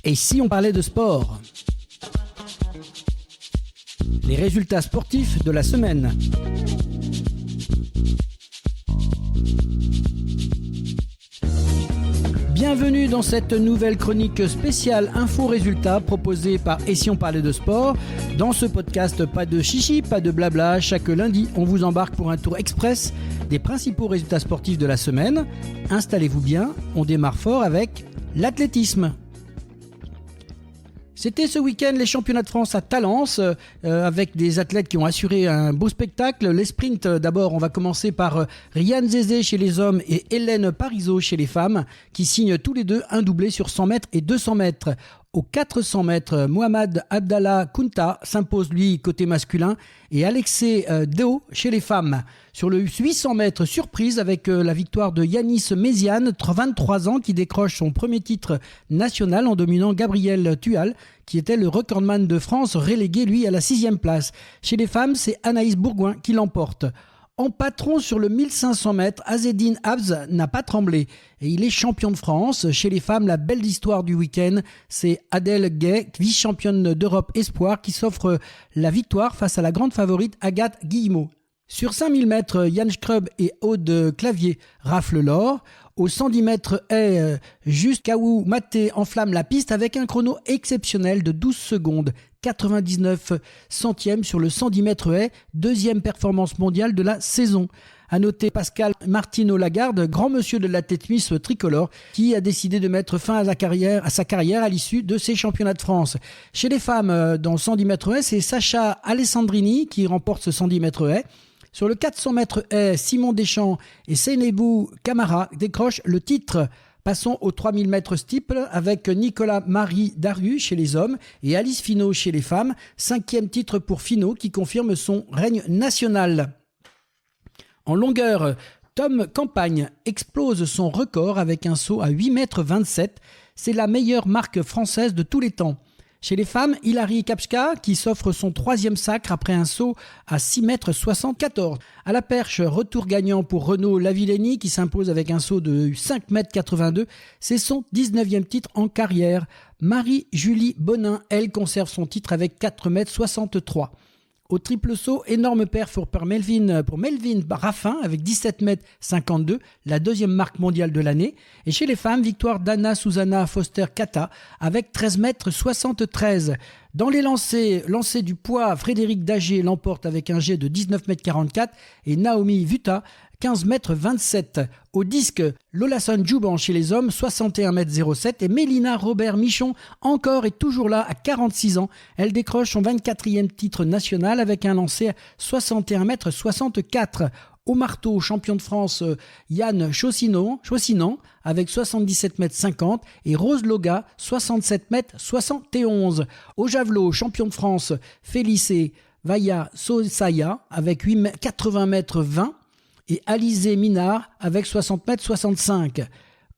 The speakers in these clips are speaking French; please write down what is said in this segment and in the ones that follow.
Et si on parlait de sport? Les résultats sportifs de la semaine. Bienvenue dans cette nouvelle chronique spéciale Info-Résultats proposée par Et si on parlait de sport. Dans ce podcast, pas de chichi, pas de blabla. Chaque lundi, on vous embarque pour un tour express des principaux résultats sportifs de la semaine. Installez-vous bien, on démarre fort avec l'athlétisme. C'était ce week-end les championnats de France à Talence avec des athlètes qui ont assuré un beau spectacle. Les sprints, d'abord, on va commencer par Ryan Zézé chez les hommes et Hélène Parisot chez les femmes qui signent tous les deux un doublé sur 100 mètres et 200 mètres. Aux 400 mètres, Mohamed Abdallah Kounta s'impose lui côté masculin et Alexei Deo chez les femmes. Sur le 800 mètres, surprise avec la victoire de Yanis Méziane, 23 ans, qui décroche son premier titre national en dominant Gabriel Tual, qui était le recordman de France, relégué lui à la 6e place. Chez les femmes, c'est Anaïs Bourgoin qui l'emporte. En patron sur le 1500 mètres, Azzedine Abz n'a pas tremblé et il est champion de France. Chez les femmes, la belle histoire du week-end, c'est Adèle Gay, vice-championne d'Europe Espoir, qui s'offre la victoire face à la grande favorite Agathe Guillemot. Sur 5000 mètres, Yann Schrub et Aude Clavier raflent l'or. Aux 110 mètres haies, Juste Kaou Maté enflamme la piste avec un chrono exceptionnel de 12 secondes, 99 centièmes sur le 110 mètres haies, deuxième performance mondiale de la saison. À noter Pascal Martino Lagarde, grand monsieur de l'athlétisme tricolore, qui a décidé de mettre fin à sa carrière à l'issue de ces championnats de France. Chez les femmes, dans 110 mètres haies, c'est Sacha Alessandrini qui remporte ce 110 mètres haies. Sur le 400 mètres haies, Simon Deschamps et Seynabou Camara décrochent le titre. Passons aux 3000 mètres steeple avec Nicolas-Marie Daru chez les hommes et Alice Finot chez les femmes. 5e titre pour Finot qui confirme son règne national. En longueur, Tom Campagne explose son record avec un saut à 8,27 m. C'est la meilleure marque française de tous les temps. Chez les femmes, Hilary Kapska qui s'offre son 3e sacre après un saut à 6,74 m. À la perche, retour gagnant pour Renaud Lavillenie qui s'impose avec un saut de 5,82 m. C'est son 19e titre en carrière. Marie-Julie Bonin, elle, conserve son titre avec 4,63 m. Au triple saut, énorme perf pour Melvin Raffin avec 17,52 m, la deuxième marque mondiale de l'année. Et chez les femmes, victoire d'Anna Susanna Foster-Kata avec 13,73 m. Dans les lancers du poids, Frédéric Dager l'emporte avec un jet de 19,44 m et Naomi Vuta 15,27 m. Au disque, Lolason Djouban chez les hommes, 61,07 m et Mélina Robert-Michon encore et toujours là à 46 ans. Elle décroche son 24e titre national avec un lancer à 61,64 m. Au marteau, champion de France, Yann Chaussinan avec 77,50 m et Rose Loga, 67,71 m. Au javelot, champion de France, Félicé Vaya Sosaya avec 80,20 m et Alizé Minard avec 60,65 m.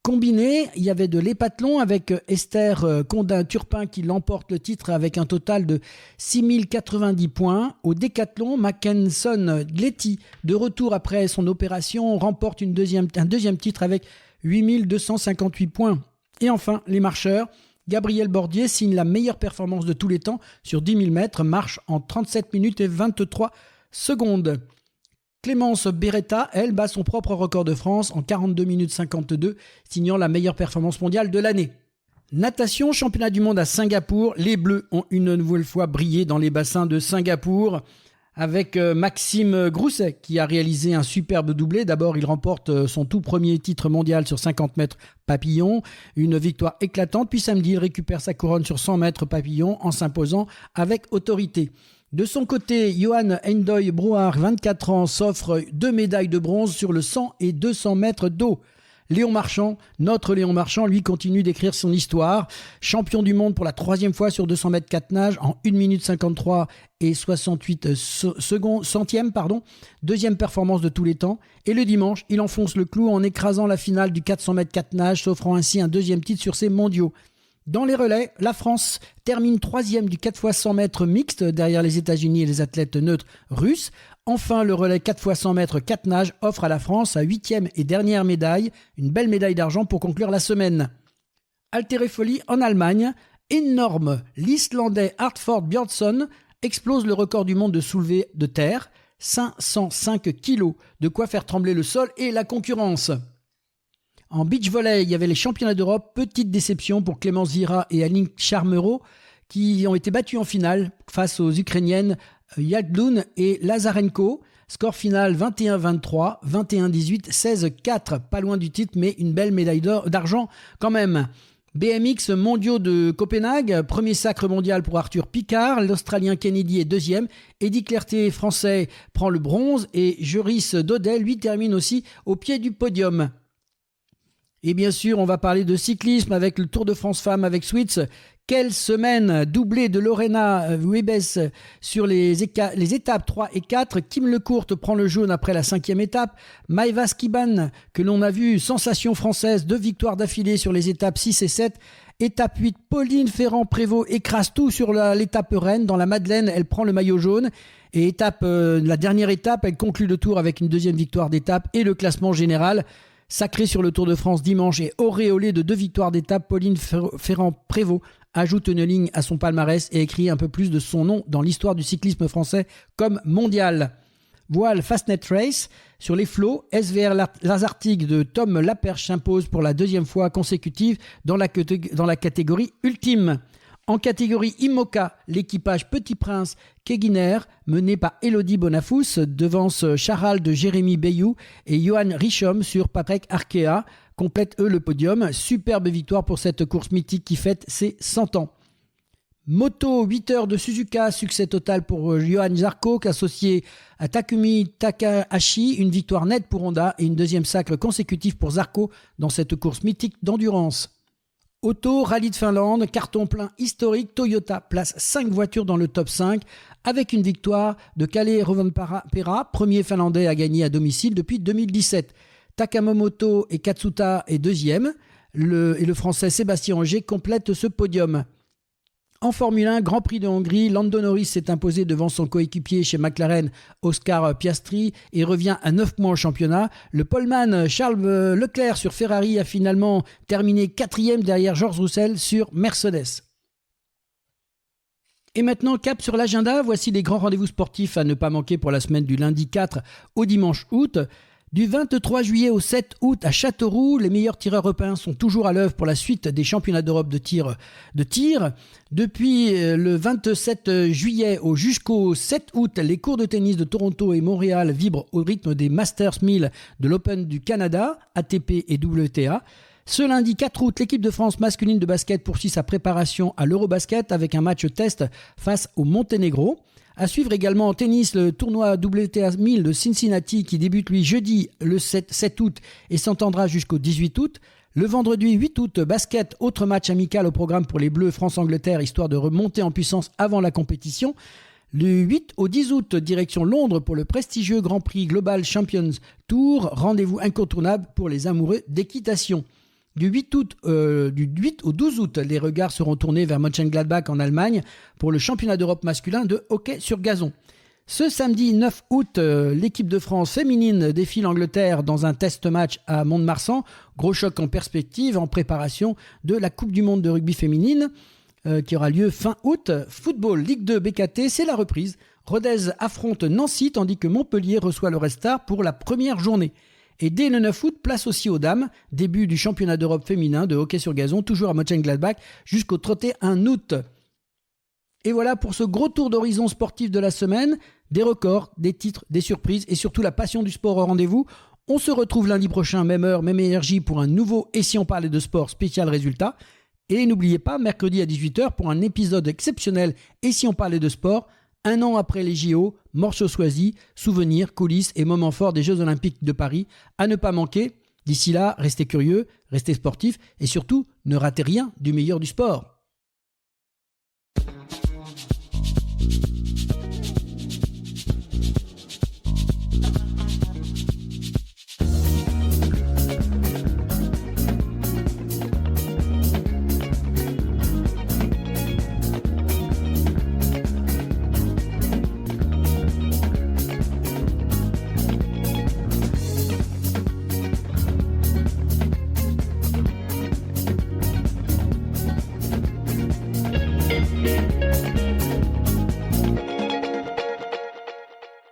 Combiné, il y avait de l'hépathlon avec Esther Condin-Turpin qui l'emporte le titre avec un total de 6090 points. Au décathlon, Mackenson Gletty, de retour après son opération, remporte un deuxième titre avec 8258 points. Et enfin, les marcheurs, Gabriel Bordier signe la meilleure performance de tous les temps sur 10 000 mètres, marche en 37 minutes et 23 secondes. Clémence Beretta, elle, bat son propre record de France en 42 minutes 52, signant la meilleure performance mondiale de l'année. Natation, championnat du monde à Singapour. Les Bleus ont une nouvelle fois brillé dans les bassins de Singapour avec Maxime Grousset qui a réalisé un superbe doublé. D'abord, il remporte son tout premier titre mondial sur 50 mètres papillon, une victoire éclatante. Puis samedi, il récupère sa couronne sur 100 mètres papillon en s'imposant avec autorité. De son côté, Johan Endoy Brouard, 24 ans, s'offre 2 médailles de bronze sur le 100 et 200 mètres d'eau. Notre Léon Marchand, lui, continue d'écrire son histoire. Champion du monde pour la 3e fois sur 200 mètres 4 nages en 1 minute 53 et 68 centièmes. Deuxième performance de tous les temps. Et le dimanche, il enfonce le clou en écrasant la finale du 400 mètres 4 nages, s'offrant ainsi un deuxième titre sur ces mondiaux. Dans les relais, la France termine 3e du 4x100 mètres mixte derrière les États-Unis et les athlètes neutres russes. Enfin, le relais 4x100 mètres 4 nages offre à la France sa 8e et dernière médaille, une belle médaille d'argent pour conclure la semaine. Haltérophilie en Allemagne, énorme. L'Islandais Hartford Björnsson explose le record du monde de soulevé de terre, 505 kilos, de quoi faire trembler le sol et la concurrence. En beach volley, il y avait les championnats d'Europe. Petite déception pour Clémence Vira et Aline Charmereau qui ont été battues en finale face aux Ukrainiennes Yadloun et Lazarenko. Score final 21-23, 21-18, 16-4. Pas loin du titre, mais une belle médaille d'argent quand même. BMX mondiaux de Copenhague, premier sacre mondial pour Arthur Picard, l'Australien Kennedy est deuxième, Eddy Clerté, français, prend le bronze et Joris Dodel, lui, termine aussi au pied du podium. Et bien sûr, on va parler de cyclisme avec le Tour de France Femmes avec Switz. Quelle semaine doublée de Lorena Wiebes sur les étapes 3 et 4. Kim Lecourte prend le jaune après la 5e étape. Maïva Skiban, que l'on a vu, sensation française, 2 victoires d'affilée sur les étapes 6 et 7. Étape 8, Pauline Ferrand-Prévot écrase tout sur l'étape Rennes. Dans la Madeleine, elle prend le maillot jaune. Et la dernière étape, elle conclut le tour avec une 2e victoire d'étape et le classement général. Sacrée sur le Tour de France dimanche et auréolée de 2 victoires d'étape, Pauline Ferrand-Prévot ajoute une ligne à son palmarès et écrit un peu plus de son nom dans l'histoire du cyclisme français comme mondial. Voile Fastnet Race, sur les flots, SVR Lazartigue de Tom Laperche s'impose pour la 2e fois consécutive dans la catégorie ultime. En catégorie IMOCA, l'équipage Petit Prince Keguiner, mené par Elodie Bonafous, devance Charal de Jérémy Bayou et Johan Richomme sur Patrick Arkea, complètent eux le podium. Superbe victoire pour cette course mythique qui fête ses 100 ans. Moto 8 heures de Suzuka, succès total pour Johan Zarco, associé à Takumi Takahashi, une victoire nette pour Honda et une 2e sacre consécutif pour Zarco dans cette course mythique d'endurance. Auto, rallye de Finlande, carton plein historique, Toyota place 5 voitures dans le top 5 avec une victoire de Kalle Rovanperä, premier finlandais à gagner à domicile depuis 2017. Takamoto et Katsuta est 2e et le français Sébastien Ogier complète ce podium. En Formule 1, Grand Prix de Hongrie, Lando Norris s'est imposé devant son coéquipier chez McLaren, Oscar Piastri, et revient à 9 points au championnat. Le poleman Charles Leclerc sur Ferrari a finalement terminé 4e derrière George Russell sur Mercedes. Et maintenant, cap sur l'agenda, voici les grands rendez-vous sportifs à ne pas manquer pour la semaine du lundi 4 au dimanche août. Du 23 juillet au 7 août à Châteauroux, les meilleurs tireurs européens sont toujours à l'œuvre pour la suite des championnats d'Europe de tir. Depuis le 27 juillet jusqu'au 7 août, les cours de tennis de Toronto et Montréal vibrent au rythme des Masters 1000 de l'Open du Canada, ATP et WTA. Ce lundi 4 août, l'équipe de France masculine de basket poursuit sa préparation à l'Eurobasket avec un match test face au Monténégro. À suivre également en tennis le tournoi WTA 1000 de Cincinnati qui débute lui jeudi le 7 août et s'entendra jusqu'au 18 août. Le vendredi 8 août, basket, autre match amical au programme pour les Bleus France-Angleterre histoire de remonter en puissance avant la compétition. Le 8 au 10 août, direction Londres pour le prestigieux Grand Prix Global Champions Tour, rendez-vous incontournable pour les amoureux d'équitation. Du 8 au 12 août, les regards seront tournés vers Mönchengladbach en Allemagne pour le championnat d'Europe masculin de hockey sur gazon. Ce samedi 9 août, l'équipe de France féminine défie l'Angleterre dans un test match à Mont-de-Marsan. Gros choc en perspective en préparation de la Coupe du Monde de rugby féminine qui aura lieu fin août. Football, Ligue 2 BKT, c'est la reprise. Rodez affronte Nancy tandis que Montpellier reçoit le Red Star pour la première journée. Et dès le 9 août, place aussi aux dames, début du championnat d'Europe féminin de hockey sur gazon, toujours à Mönchengladbach, jusqu'au 31 août. Et voilà pour ce gros tour d'horizon sportif de la semaine, des records, des titres, des surprises et surtout la passion du sport au rendez-vous. On se retrouve lundi prochain, même heure, même énergie pour un nouveau Et si on parlait de sport spécial résultat. Et n'oubliez pas, mercredi à 18h pour un épisode exceptionnel Et si on parlait de sport, un an après les JO, morceaux choisis, souvenirs, coulisses et moments forts des Jeux Olympiques de Paris à ne pas manquer. D'ici là, restez curieux, restez sportifs et surtout, ne ratez rien du meilleur du sport.